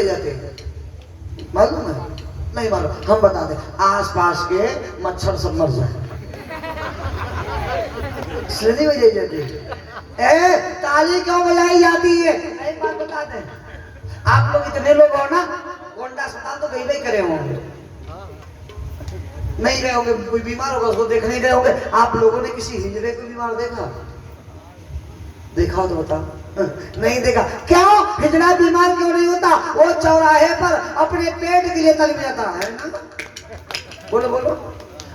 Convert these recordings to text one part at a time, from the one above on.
ले जाते हैं, मालूम है? नहीं मालूम, हम बता दें, आस पास के मच्छर सब मर जाए, श्रेणी में ले जाते हैं। ए ताली क्यों बजाई जाती है? एक बात बता दें, आप लोग इतने लोग हो ना, गोंडा अस्पताल तो गई नहीं करे होंगे, नहीं गए होंगे, कोई बीमार होगा उसको देखने गए होंगे। आप लोगों ने किसी हिजड़े को बीमार देखा? देखा हो तो बता। नहीं देखा, क्यों? हिजड़ा बीमार क्यों नहीं होता? वो चौराहे पर अपने पेट के लिए ताली बजाता है ना, बोलो बोलो,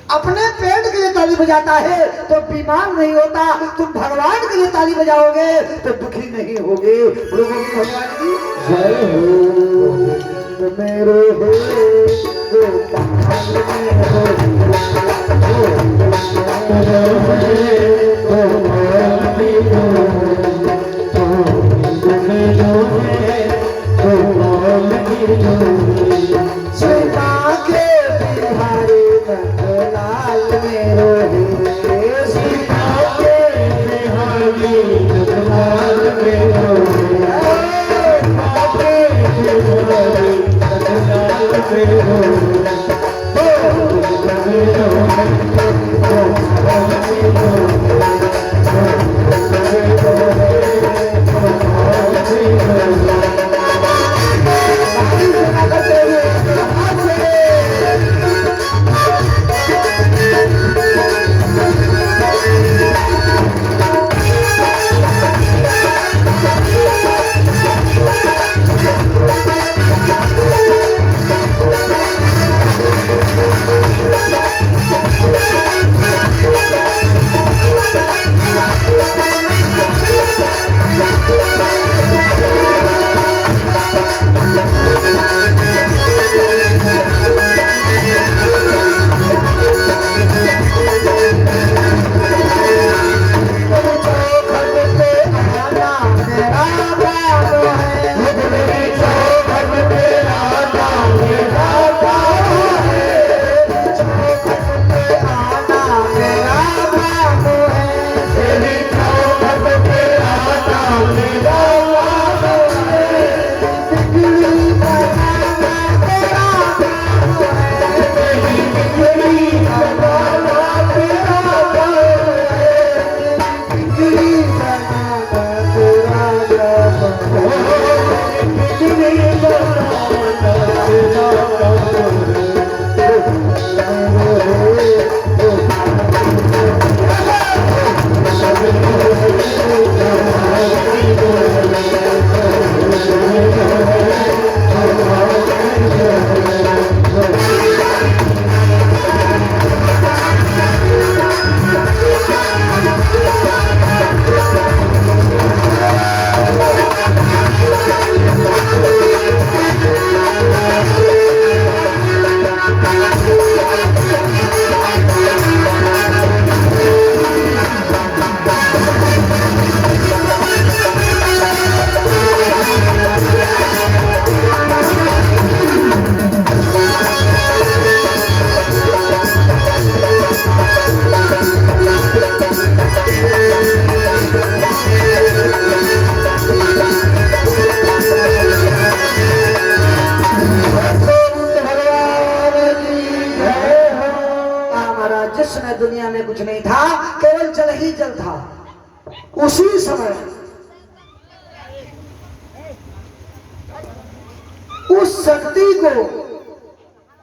अपने पेट के लिए ताली बजाता है तो बीमार नहीं होता। तुम भगवान के लिए ताली बजाओगे तो दुखी नहीं होगे। लोगों की भगवान की जय हो, मेरो हो दुनिया में कुछ नहीं था, केवल जल ही जल था। उसी समय उस शक्ति को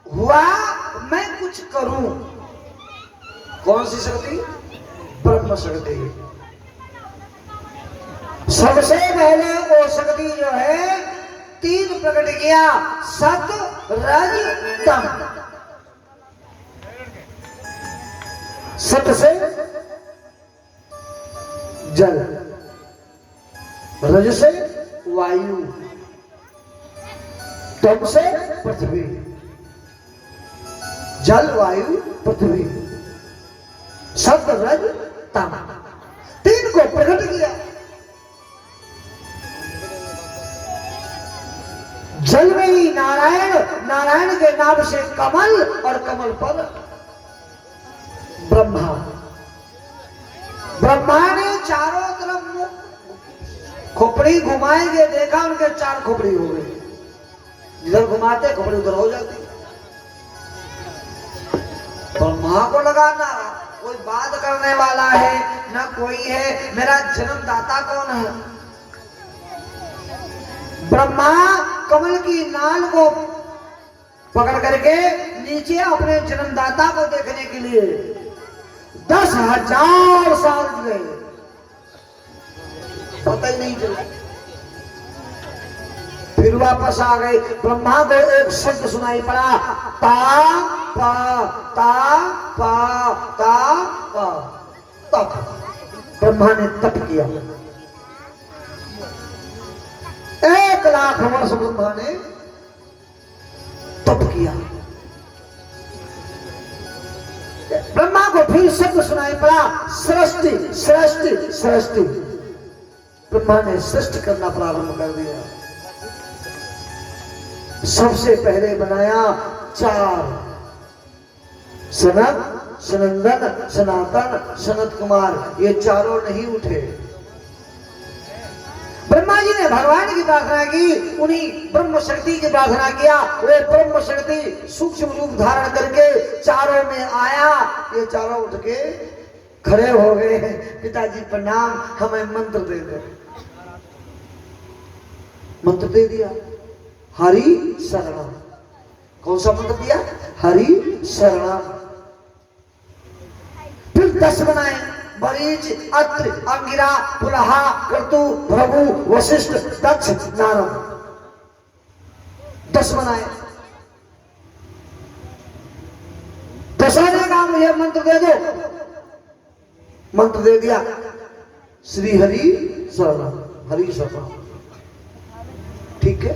हुआ मैं कुछ करूं। कौन सी शक्ति? ब्रह्म शक्ति। सबसे पहले वो शक्ति जो है तीन प्रकट किया, सत रज तम। सत से जल, रज से वायु, तम से पृथ्वी। जल वायु पृथ्वी, सत रज तम, तीन को प्रकट किया। जल में ही नारायण, नारायण के नाम से कमल और कमल पर ब्रह्मा। ब्रह्मा ने चारों तरफ खोपड़ी घुमाएंगे, देखा उनके चार खोपड़ी हो गई। जिधर घुमाते खोपड़ी उधर हो जाती। ब्रह्मा को लगाना कोई बात करने वाला है ना कोई है, मेरा जन्मदाता कौन है? ब्रह्मा कमल की नाल को पकड़ करके नीचे अपने जन्मदाता को देखने के लिए 10,000 साल गए, पता ही नहीं चला। फिर वापस आ गए। ब्रह्मा को एक शब्द सुनाई पड़ा, ता पा ता पा ता पा। तप, ब्रह्मा ने तप किया। 1,00,000 वर्ष ब्रह्मा ने तप किया। ब्रह्मा को फिर शब्द सुनाई पड़ा, सृष्टि सृष्टि सृष्टि। ब्रह्मा ने सृष्टि करना प्रारंभ कर दिया। सबसे पहले बनाया 4, सनत, सनंदन, सनातन, सनत कुमार। ये चारों नहीं उठे। ब्रह्मा जी ने भगवान की प्रार्थना की, उन्हीं ब्रह्म शक्ति की प्रार्थना किया। वे ब्रह्म शक्ति सूक्ष्म रूप धारण करके चारों में आया। ये चारों उठ के खड़े हो गए। पिताजी प्रणाम, हमें मंत्र दे दे। मंत्र दे दिया, हरि शरणम। कौन सा मंत्र दिया? हरि शरणम। फिर 10 बनाए, बरीच, अत्रि, अंगिरा, पुलहा, क्रतु, भृगु, वशिष्ठ, दक्ष, नारद। 10 बनाए। 10 ने कहा मुझे मंत्र दे दो। मंत्र दे दिया, श्री हरि शरणम, हरि शरणम। ठीक है।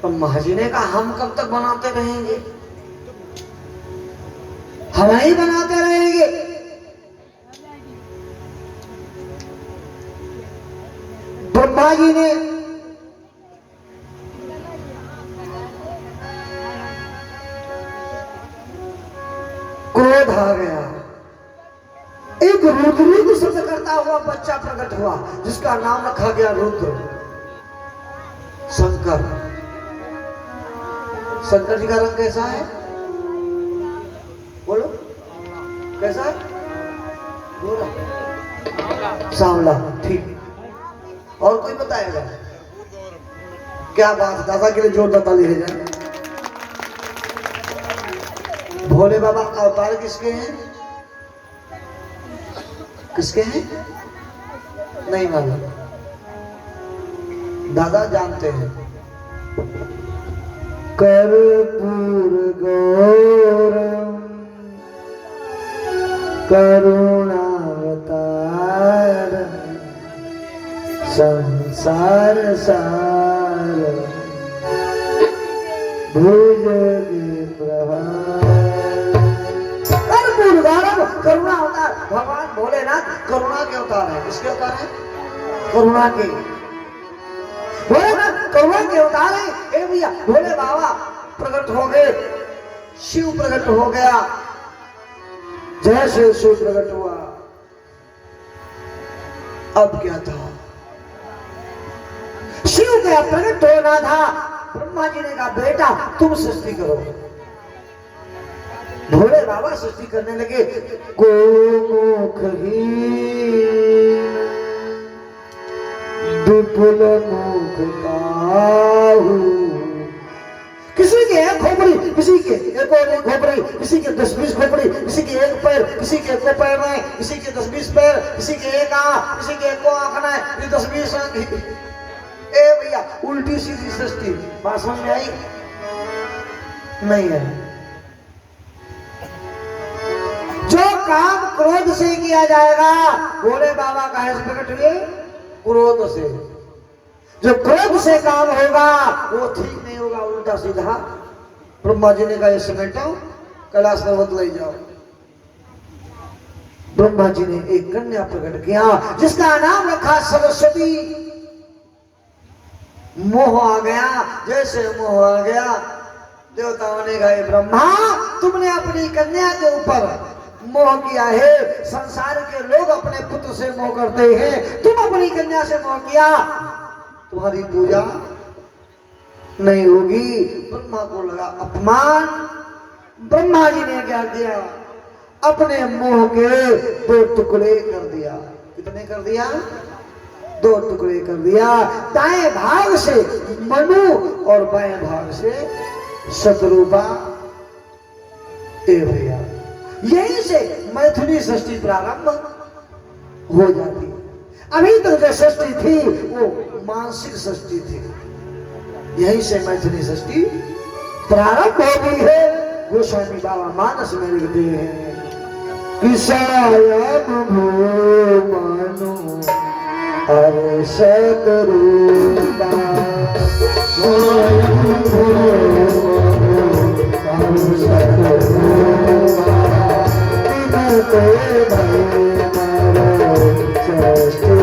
ब्रह्मा जी ने कहा हम कब तक बनाते रहेंगे? हम ही बनाते रहेंगे। ब्रह्मा जी ने क्रोध आ गया। एक रुद्र शब्द करता हुआ बच्चा प्रकट हुआ, जिसका नाम रखा गया रुद्र, शंकर। शंकर जी का रंग कैसा है? बोलो, कैसा है? गोरा, सांवला। ठीक। और कोई बताएगा? क्या बात, दादा के लिए जोरदार ताली है जाए। भोले बाबा का अवतार किसके हैं? किसके हैं? नहीं मालूम। दादा जानते हैं। कर्पूर गौरम करुणावतार संसार सार भुज कर्पूर गौरम करुणा अवतार। भगवान भोलेनाथ करुणा के अवतार है। किसके अवतार है? करुणा के। भोलेनाथ करुणा के अवतार है। ए भैया, भोले बाबा प्रकट हो गए, शिव प्रकट हो गया। जैसे शिव प्रकट हुआ, अब क्या था? शिव का प्रकट होना था। ब्रह्मा जी ने कहा बेटा तुम सृष्टि करो। भोले बाबा सृष्टि करने लगे। विपुल मुख काहू, किसी के एक खोपड़ी, किसी के एक और एक खोपड़ी, किसी के 10-20 खोपड़ी, किसी के एक पैर, किसी के एक पैर नहीं, किसी के 10-20 पैर, किसी के एक आंख, किसी के एक आंख नहीं, 10-20 आंख। ए भैया, उल्टी सीधी सृष्टि। बात समझ में आई? नहीं है। जो काम क्रोध से किया जाएगा, भोले बाबा का प्रकट हुए क्रोध से। जो क्रोध से काम होगा वो ठीक नहीं होगा, उल्टा सीधा। ब्रह्मा जी ने कहा ये समेटो, कैलाश पर्वत ले जाओ। ब्रह्मा जी ने एक कन्या प्रकट किया, जिसका नाम रखा सरस्वती। मोह आ गया। जैसे मोह आ गया, देवताओं ने कहा ब्रह्मा तुमने अपनी कन्या के ऊपर मोह किया है। संसार के लोग अपने पुत्र से मोह करते हैं, तुम अपनी कन्या से मोह किया। तुम्हारी पूजा नहीं होगी। ब्रह्मा को लगा अपमान। ब्रह्मा जी ने क्या किया, अपने मुंह के 2 टुकड़े कर दिया। कितने कर दिया? 2 टुकड़े कर दिया। दाएं भाग से मनु और बाएं भाग से शत्रुपा। भैया यहीं से मैथिली सृष्टि प्रारंभ हो जाती। अभी तक जो सृष्टि थी वो मानसिक सृष्टि थी, यहीं से मैथिली सृष्टि प्रारंभ हो गई है। गोस्वामी बाबा मानस में लिखते हैं कि सायम भूमनु हर सतरूपा, सायम भूमनु हर सतरूपा, बिनते भय मरो सृष्टि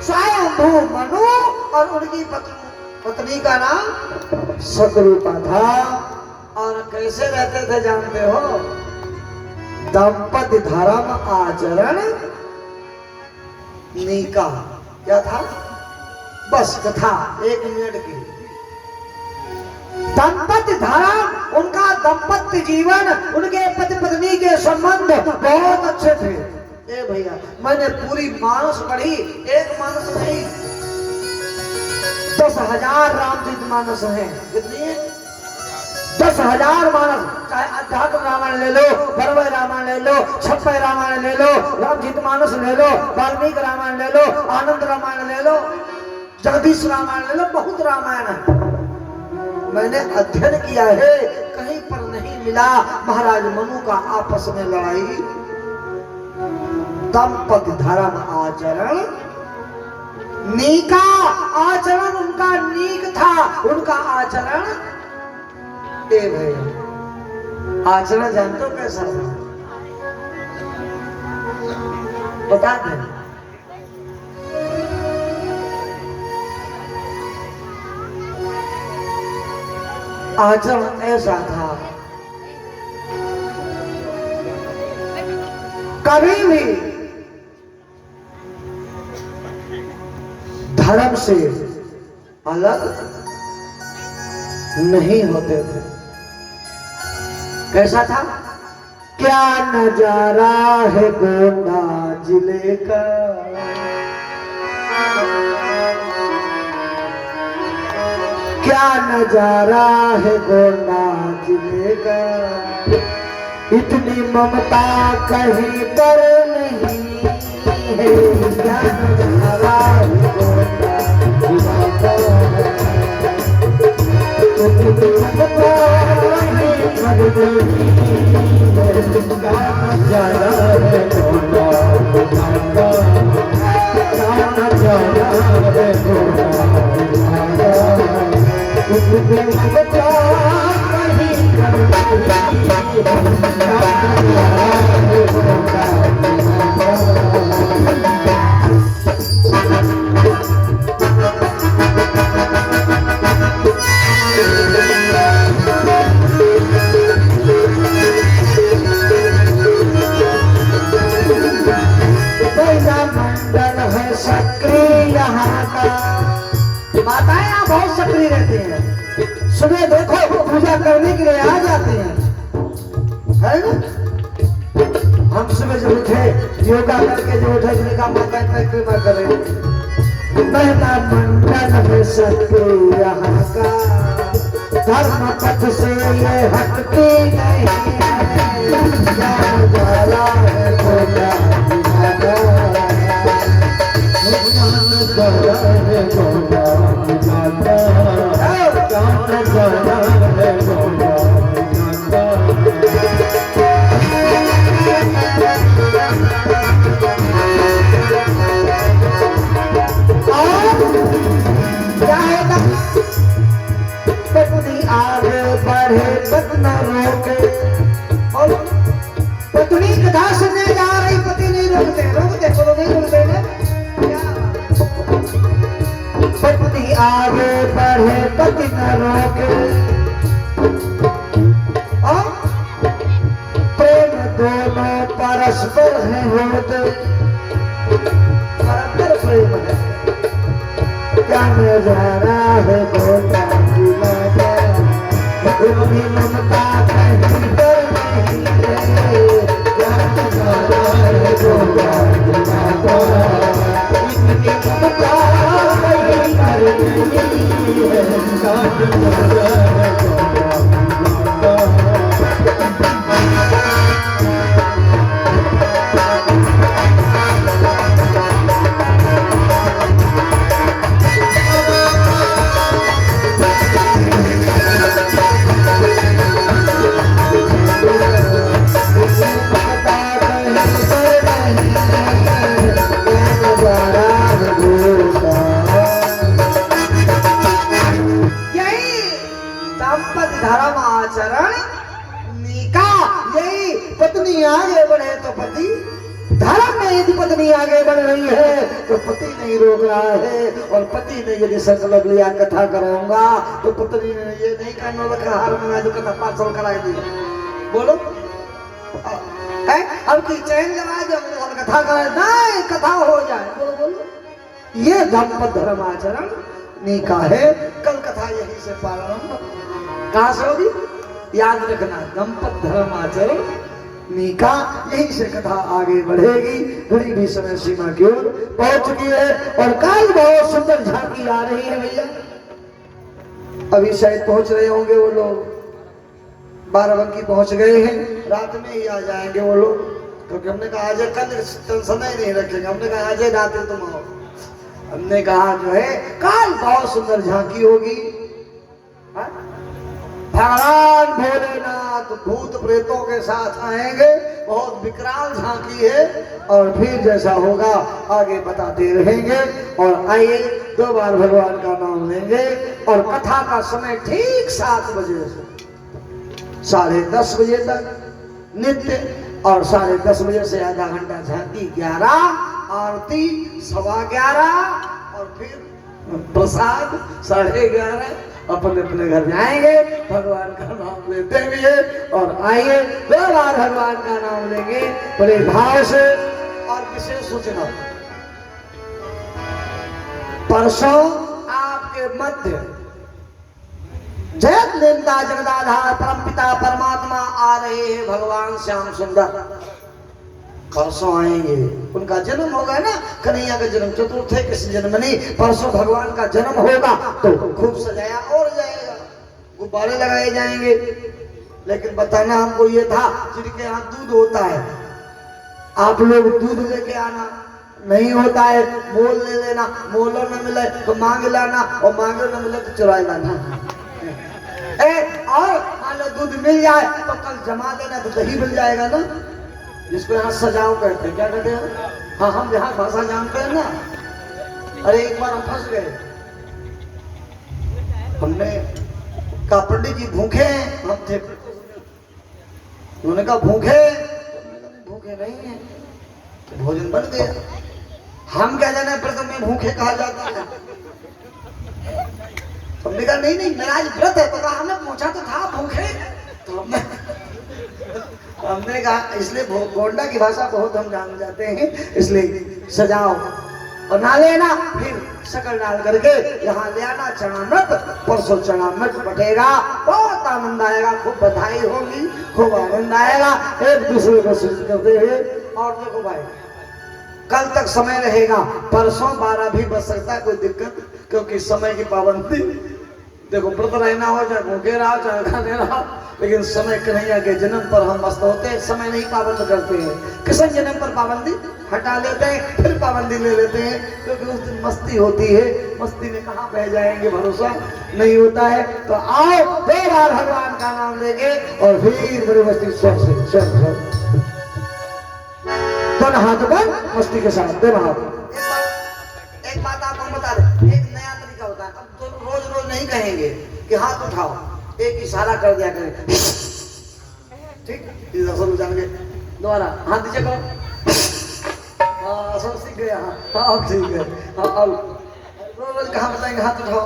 स्वयंभू मनु और उनकी पत्नी का नाम शतरूपा था। और कैसे रहते थे जानते हो? दंपति धर्म आचरण निका। क्या था? बस कथा 1 मिनट की। दंपति धर्म, उनका दंपत्य जीवन, उनके पति पत्नी के संबंध बहुत अच्छे थे। ए भैया मैंने पूरी मानस पढ़ी, एक मानस नहीं, 10,000 रामचरित मानस हैं। कितनी? 10,000 मानस। चाहे अध्यात्म रामायण ले लो, परवय रामायण ले लो, छप्पय रामायण ले लो, रामचरित मानस ले लो, वाल्मीकि रामायण ले लो, आनंद रामायण ले लो, जगदीश रामायण ले लो, बहुत रामायण है। मैंने अध्ययन किया है, कहीं पर नहीं मिला महाराज मनु का आपस में लड़ाई। दंपति धर्म आचरण नीका, आचरण उनका नीक था, उनका आचरण। ए भैया आचरण जानते हो कैसा था? बता दें। आचरण ऐसा था, कभी भी धर्म से अलग नहीं होते थे। कैसा था? क्या नजारा है गोंडा जिले का, क्या नजारा है गोंडा जिले का, इतनी ममता कहीं पर नहीं है। क्या नजारा है गोंडा जिले का, इतनी ममता कहीं पर नहीं है। क्या नजारा है गोंडा जिले का, क्या नजारा है गोंडा जिले का, मंडल है सक्रिय यहाँ का। माताएं यहाँ बहुत सक्रिय रहती हैं। सुबह देखो पूजा करने के लिए आ जाते हैं, है ना? हम सुबह जब उठे, योगा करके जो उठे, इसने कहा माता कृपा करें। पहला मंडल है सक्रिय यहाँ का, धर्म पथ से ये हटती नहीं है। जाला है गोला पत्नी आगे बढ़े पत्ना रोके, और पत्नी कथा सुनने जा रही, पति नहीं रोकते, रोकते चलो नहीं रोकते ना। गति न रोके प्रेम दोनों परस्पर है होते परस्पर प्रेम है क्या नजारा है गोता उनकी ममता कहीं पर नहीं है क्या नजारा है गोता उनकी ममता कहीं पर नहीं है क्या नजारा है धर्म आचरण निका यही पत्नी आगे बढ़े तो पति धर्म में यदि पत्नी आगे बढ़ रही है तो पति नहीं रोक रहा है और पति ने यदि संकल्प लिया कथा कराऊंगा तो पत्नी ने ये नहीं करना रखा हार में जो कथा पार्सल करा दी बोलो है अब की चैन लगा दो कथा करा नहीं कथा हो जाए बोलो बोलो ये धर्म आचरण निका है कल कथा यही से प्रारंभ कहां से होगी याद रखना दंपत धर्म आचरण निका यही से कथा आगे बढ़ेगी घड़ी भी समय सीमा की ओर पहुंच चुकी है और कल बहुत सुंदर झांकी आ रही है भैया अभी शायद पहुंच रहे होंगे वो लोग बाराबंकी पहुंच गए हैं रात में ही आ जाएंगे वो लोग क्योंकि हमने कहा आज कल समय नहीं रखेंगे हमने कहा आज रात में तुम आओ हमने कहा जो है कल बहुत सुंदर झांकी होगी भगवान भोलेनाथ भूत प्रेतों के साथ आएंगे बहुत विकराल झांकी है और फिर जैसा होगा आगे बताते रहेंगे और आइए 2 बार भगवान का नाम लेंगे और कथा का समय ठीक 7 बजे से 10:30 बजे तक नित्य और 10:30 बजे से आधा घंटा झांकी 11 आरती 11:15 और फिर प्रसाद 11:30 अपने अपने घर जाएंगे भगवान का नाम लेते हुए और आइए 2 बार भगवान का नाम लेंगे बड़े भाव से और विशेष सूचना परसों आपके मध्य जगत निंदा जगदाधार परमपिता परमात्मा आ रहे हैं भगवान श्याम सुंदर परसों आएंगे उनका जन्म होगा ना कन्हैया का जन्म चतुर्थ है किसी जन्म नहीं परसों भगवान का जन्म होगा तो खूब सजाया और जाएगा गुब्बारे लगाए जाएंगे लेकिन बताना हमको ये था जिनके यहाँ दूध होता है आप लोग दूध लेके आना नहीं होता है मोल ले लेना मोलो न मिले तो मांग लाना और मांगे न मिले तो चुराए लाना और मान लो दूध मिल जाए तो कल जमा देना तो दही मिल जाएगा ना जिसको यहाँ सजाओ कहते हैं क्या कहते हैं हाँ हम यहाँ भाषा जानते हैं ना अरे एक बार हम फंस गए हमने कहा पंडित जी भूखे हैं हम थे उन्होंने कहा भूखे भूखे नहीं है तो भोजन बन गया हम क्या जाने प्रथम में भूखे कहा जाता है हमने कहा नहीं मेरा आज व्रत है तो कहा हमने पूछा तो था भूखे तो हमने कहा इसलिए गोंडा की भाषा बहुत हम जान जाते हैं इसलिए सजाओ और ना लेना फिर शकल डाल करके यहाँ ले आना चरणामृत परसों चरणामृत बटेगा बहुत आनंद आएगा खूब बधाई होगी खूब आनंद आएगा एक दूसरे को सूचित करते हुए और देखो भाई कल तक समय रहेगा परसों 12 भी बच सकता है कोई दिक्कत क्योंकि समय की पाबंदी देखो व्रत रहना हो चाहे भूखे रहो चाहे खाने रहो लेकिन समय कन्हैया के जन्म पर हम मस्त होते हैं समय नहीं पाबंद करते हैं कृष्ण जन्म पर पाबंदी हटा लेते हैं फिर पाबंदी ले लेते हैं क्योंकि उस दिन मस्ती होती है मस्ती में कहाँ बह जाएंगे भरोसा नहीं होता है तो आओ 2 बार भगवान का नाम लेके और फिर बड़ी मस्ती स्वस्थ दोनों हाथ पर मस्ती के साथ दोनों हाथ एक बात आपको बता दे एक नया तरीका होता है अब तो रोज नहीं कहेंगे कि हाथ उठाओ एक इशारा कर दिया करें ठीक सब जान गए दोबारा हाथ नीचे करो हाँ सब सीख गया हाँ अब ठीक है हाँ अब रोज कहाँ बताएंगे हाथ उठाओ